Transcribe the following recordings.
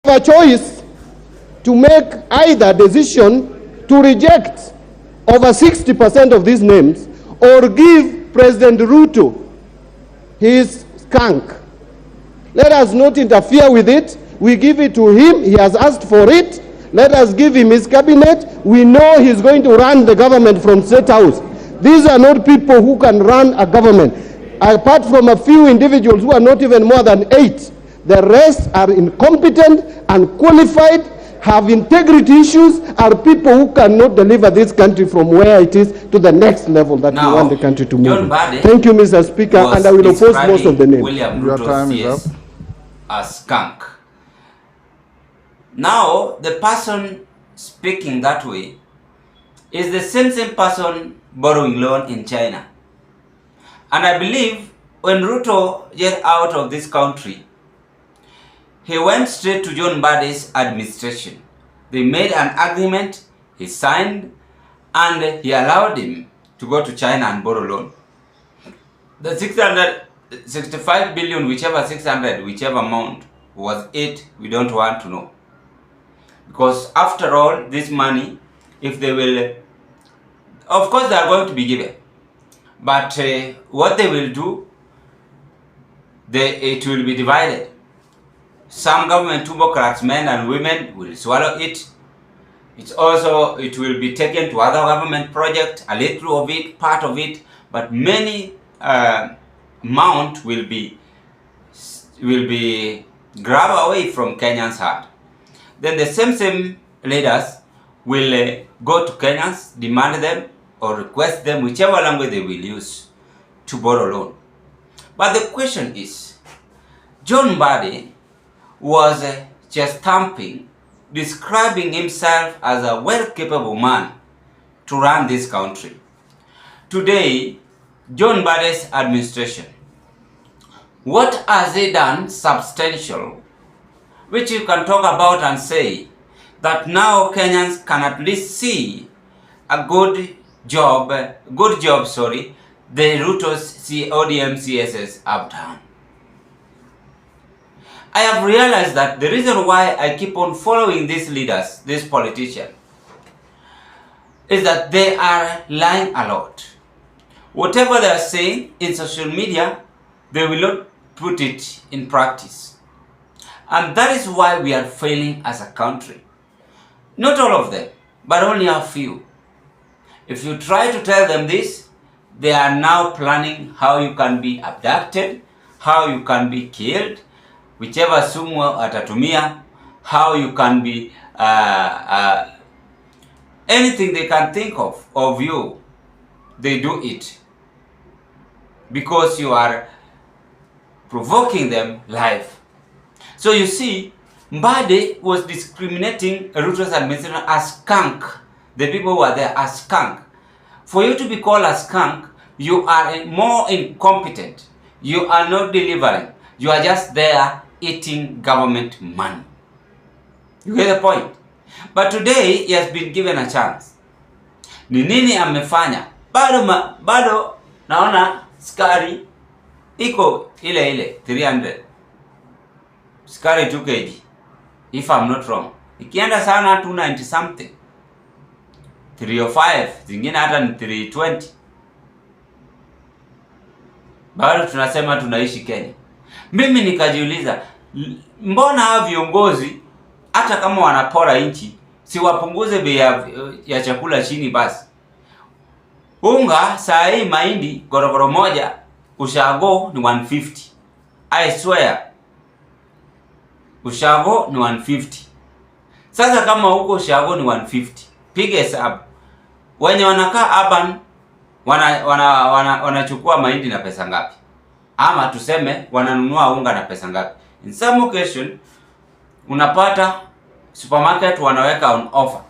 a choice to make either decision to reject over 60% of these names or give President Ruto his skunk. Let us not interfere with it. We give it to him. He has asked for it. Let us give him his cabinet. We know he's going to run the government from State House. These are not people who can run a government. Apart from a few individuals who are not even more than 8, the rest are incompetent, unqualified, have integrity issues, are people who cannot deliver this country from where it is to the next level that we want the country to move. Thank you, Mr. Speaker, and I will oppose most of the names. William Ruto is a skunk. Now, the person speaking that way is the same person borrowing loan in China. And I believe when Ruto get out of this country, he went straight to John Mbadi's administration. They made an agreement, he signed, and he allowed him to go to China and borrow loan. The 665 billion, whichever 600, whichever amount was it, we don't want to know. Because after all, this money, if they will, of course they are going to be given. But what they will do, it will be divided. Some government bureaucrats, men and women, will swallow it. It will be taken to other government projects, a little of it, part of it, but many amount will be grabbed away from Kenyans' heart. Then the same leaders will go to Kenyans, demand them or request them, whichever language they will use, to borrow loan. But the question is, John Mbadi was just stamping, describing himself as a well-capable man to run this country. Today, John Mbadi's administration, what has he done substantial, which you can talk about and say that now Kenyans can at least see a good job, the Ruto's ODM CSS have done. I have realized that the reason why I keep on following these leaders, these politicians, is that they are lying a lot. Whatever they are saying in social media, they will not put it in practice. And that is why we are failing as a country. Not all of them, but only a few. If you try to tell them this, they are now planning how you can be abducted, how you can be killed, whichever sumu atatumia, how you can be anything they can think of you, they do it because you are provoking them live. So you see, Mbadi was discriminating Ruto's administration as skunk. The people who are there as skunk. For you to be called a skunk, you are more incompetent. You are not delivering. You are just there eating government money. You get the point? But today he has been given a chance. Ni nini amefanya? Bado naona skari iko ile 300. Skari 2 kg. If I'm not wrong. Ikienda sana 290 something. 305, zingine hata ni 320. Bado tunasema tunaishi Kenya. Mimi nikajiuliza, mbona hao viongozi hata kama wanapora nchi, si wapunguze bei ya chakula chini basi? Unga saa hii mahindi gorogoro moja ushago ni 150. I swear. Ushago ni 150. Sasa kama huko ushago ni 150, piga hesabu. Wenye wanakaa urban wanachukua mahindi na pesa ngapi? Ama tuseme wananunua unga na pesa ngapi? In some occasion unapata supermarket wanaweka on offer.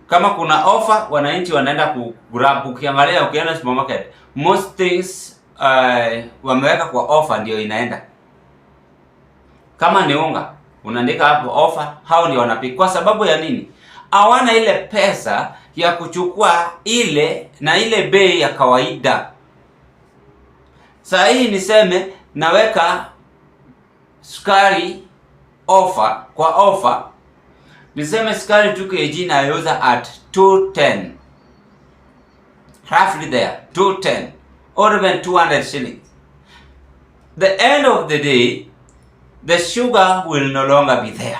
Kama kuna offer, wananchi wanaenda kugrab. Ukiangalia ukienda supermarket, most things wameweka kwa offer ndio inaenda. Kama ni unga, unaandika hapo offer, hao ndio wanapiga. Kwa sababu ya nini? Hawana ile pesa ya kuchukua ile bei ya kawaida. Saa hii niseme naweka sukari offer niseme sukari 2 kg naiuza at 210, roughly there 210 or even 200 shillings. The end of the day, the sugar will no longer be there.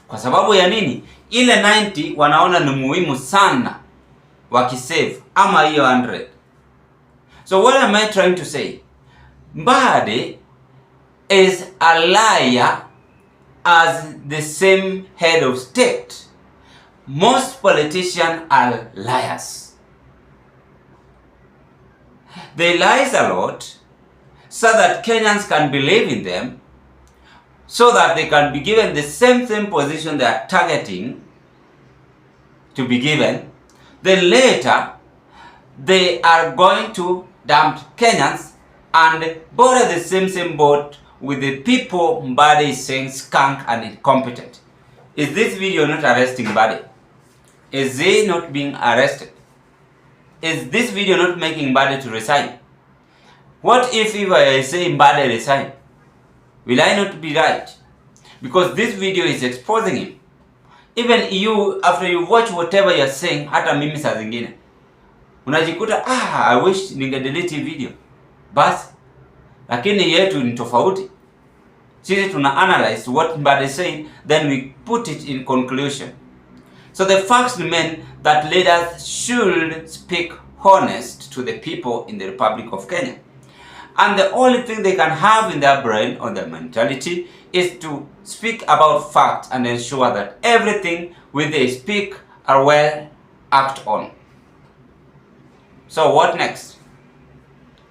Kwa sababu ya nini? Ile 90 wanaona ni muhimu sana wakisave ama hiyo 100. So what am I trying to say? Mbadi is a liar as the same head of state. Most politicians are liars. They lie a lot so that Kenyans can believe in them, so that they can be given the same position they are targeting to be given. Then later, they are going to dump Kenyans and borrow the same boat with the people Mbadi is saying skunk and incompetent. Is this video not arresting Mbadi? Is he not being arrested? Is this video not making Mbadi to resign? What if I say Mbadi resign? Will I not be right? Because this video is exposing him. Even you, after you watch whatever you're saying, hata mimi saa zingine unajikuta I wish ningedelete video. Basi lakini yetu ni tofauti. Sisi tuna analyze what Mbadi is saying, then we put it in conclusion. So the facts remain that leaders should speak honest to the people in the Republic of Kenya. And the only thing they can have in their brain or their mentality is to speak about facts and ensure that everything which they speak are well acted on. So what next?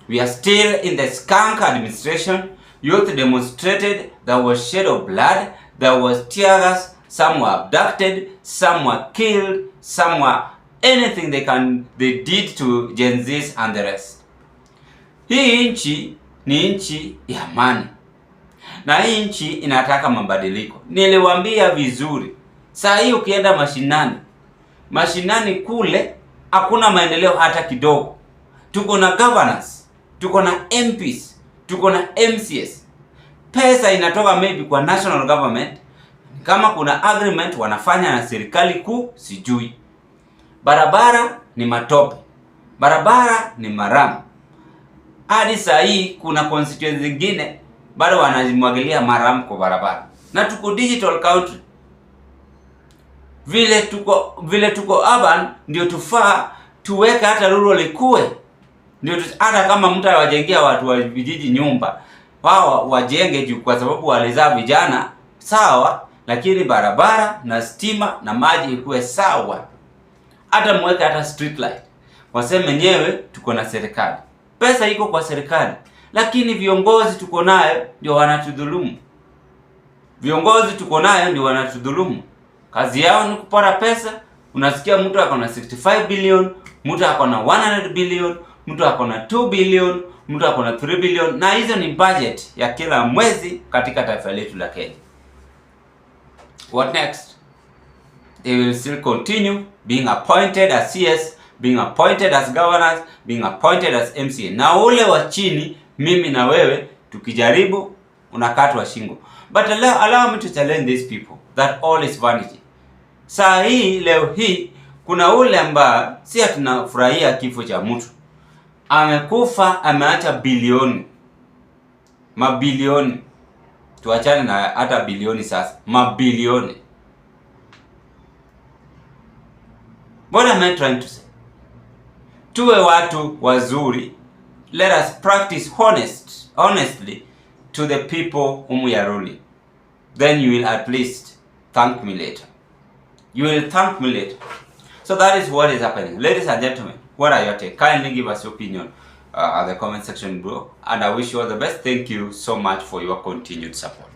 We are still in the skunk administration. Youth demonstrated, there was shed of blood, there was tear gas, some were abducted, some were killed, some were anything they did to Gen Zs and the rest. Hii nchi ni nchi ya amani. Na hii nchi inataka mabadiliko. Niliwaambia vizuri. Saa hii ukienda mashinani kule hakuna maendeleo hata kidogo. Tuko na governors, tuko na MPs, tuko na MCS. Pesa inatoka maybe kwa national government. Kama kuna agreement wanafanya na serikali kuu sijui. Barabara ni matope. Barabara ni maramu. Hadi saa hii kuna constituency zingine bado wanajimwagilia maramu kwa barabara. Na tuko digital country. Vile tuko urban ndio tufaa tuweke hata rural ikue. Ndio hata kama mtu awajengea watu wa vijiji nyumba, wao wajenge juu kwa sababu walizaa vijana sawa, lakini barabara na stima na maji ikuwe sawa. Hata mweke hata street light. Waseme nyewe tuko na serikali. Pesa iko kwa serikali, lakini viongozi tuko nayo ndio wanatudhulumu. Kazi yao ni kupora pesa. Unasikia mtu ako na 65 billion, mtu ako na 100 billion, mtu ako na 2 billion, mtu ako na 3 billion, na hizo ni budget ya kila mwezi katika taifa letu la Kenya. What next? They will still continue being appointed as CS, being appointed as governors, being appointed as MCA. Na ule wa chini, mimi na wewe, tukijaribu, unakatwa shingo. But allow me to challenge these people that all is vanity. Saa hii, leo hii, kuna ule ambaye, si tunafurahia kifo cha mtu. Amekufa, ameacha bilioni. Mabilioni. Tuachane na hata bilioni sasa. Mabilioni. What am I trying to say? Tuwe watu wazuri. Let us practice honestly to the people whom we are ruling. Then you will at least thank me later. So that is what is happening. Ladies and gentlemen, what are your take? Kindly give us your opinion at the comment section below. And I wish you all the best. Thank you so much for your continued support.